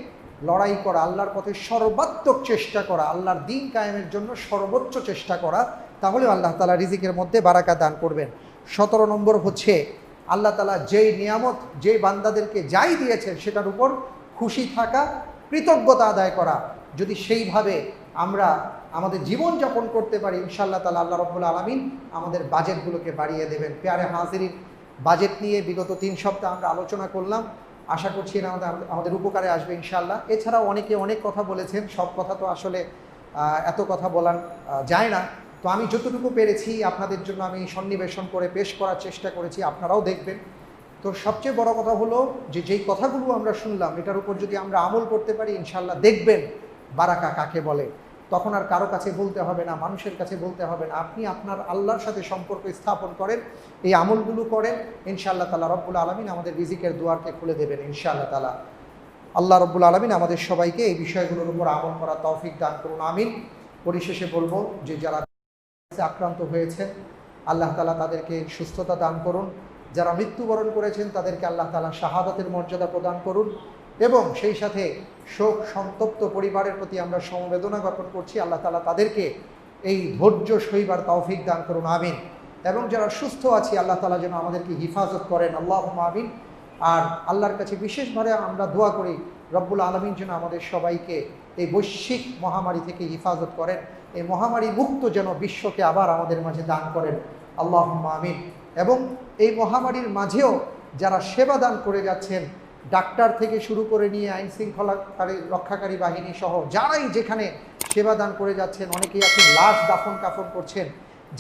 লড়াই করা, আল্লাহর পথে সর্বাত্মক চেষ্টা করা, আল্লাহর দ্বীন কায়েমের জন্য সর্বোচ্চ চেষ্টা করা, তাহলে আল্লাহ তাআলা রিজিকের মধ্যে বারাকা দান করবেন। 17 নম্বর হচ্ছে আল্লাহ তাআলা যেই নিয়ামত যেই বান্দাদেরকে যাই দিয়েছেন সেটার উপর খুশি থাকা, কৃতজ্ঞতা আদায় করা। যদি সেইভাবে আমরা আমাদের জীবনযাপন করতে পারি ইনশাআল্লাহ তাআলা আল্লাহ রাব্বুল আলামিন আমাদের বাজেটগুলোকে বাড়িয়ে দেবেন। প্যারে হাজিরিন, বাজেট নিয়ে বিগত 3 সপ্তাহ আমরা আলোচনা করলাম, আশা করছি না আমাদের উপকারে আসবে ইনশাআল্লাহ। এছাড়াও অনেকে অনেক কথা বলেছেন, সব কথা তো আসলে এত কথা বলা যায় না, তো আমি যতটুকু পেরেছি আপনাদের জন্য আমি সন্নিবেশন করে পেশ করার চেষ্টা করেছি, আপনারাও দেখবেন। তো সবচেয়ে বড় কথা হলো যে যেই কথাগুলো আমরা শুনলাম এটার উপর যদি আমরা আমল করতে পারি ইনশাআল্লাহ দেখবেন বারাকা কাকে বলে। তখন আর কারো কাছে বলতে হবে না, মানুষের কাছে বলতে হবে না, আপনি আপনার আল্লাহর সাথে সম্পর্ক স্থাপন করেন, এই আমলগুলো করেন, ইনশাআল্লাহ তাআলা রব্বুল আলামিন আমাদের রিজিকের দুয়ারকে খুলে দেবেন ইনশাআল্লাহ তাআলা। আল্লাহ রব্বুল আলামিন আমাদের সবাইকে এই বিষয়গুলোর উপর আমল করার তৌফিক দান করুন, আমিন। পরিশেষে বলবো যে যারা আক্রান্ত হয়েছেন আল্লাহ তাআলা তাদেরকে সুস্থতা দান করুন, যারা মৃত্যুবরণ করেছেন তাদেরকে আল্লাহ তাআলা শাহাদাতের মর্যাদা প্রদান করুন এবং সেই সাথে শোক সন্তপ্ত পরিবারের প্রতি আমরা সমবেদনা জ্ঞাপন করছি, আল্লাহ তাআলা তাদেরকে এই ধৈর্য সইবার তৌফিক দান করুন, আমিন। এবং যারা সুস্থ আছি আল্লাহ তাআলা যেন আমাদেরকে হিফাজত করেন, আল্লাহুম্মা আমিন। আর আল্লাহর কাছে বিশেষভাবে আমরা দোয়া করি রব্বুল আলামিন যেন আমাদের সবাইকে এই বৈশ্বিক মহামারী থেকে হিফাজত করেন, এই মহামারী মুক্ত যেন বিশ্বকে আবার আমাদের মাঝে দান করেন, আল্লাহুম্মা আমিন। এবং এই মহামারীর মাঝেও যারা সেবা দান করে যাচ্ছেন, ডাক্তার থেকে শুরু করে নিয়ে আইন শৃঙ্খলাকারী রক্ষাকারী বাহিনী সহ যারাই যেখানে সেবা দান করে যাচ্ছেন, অনেকেই আছেন লাশ দাফন কাফন করছেন,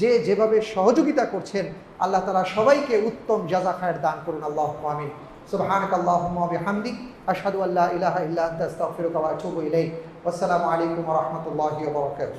যে যেভাবে সহযোগিতা করছেন আল্লাহ তাআলা সবাইকে উত্তম জাযা খায়ের দান করুন, আল্লাহুম্মা আমিন। সুবহানাকাল্লাহুম্মা ওয়া বিহামদিক আশহাদু আল্লা ইলাহা ইল্লা আনতা আস্তাগফিরুকা ওয়া আতুবু ইলাইক। ওয়াসসালামু আলাইকুম ওয়া রাহমাতুল্লাহি ওয়া বারাকাতুহু।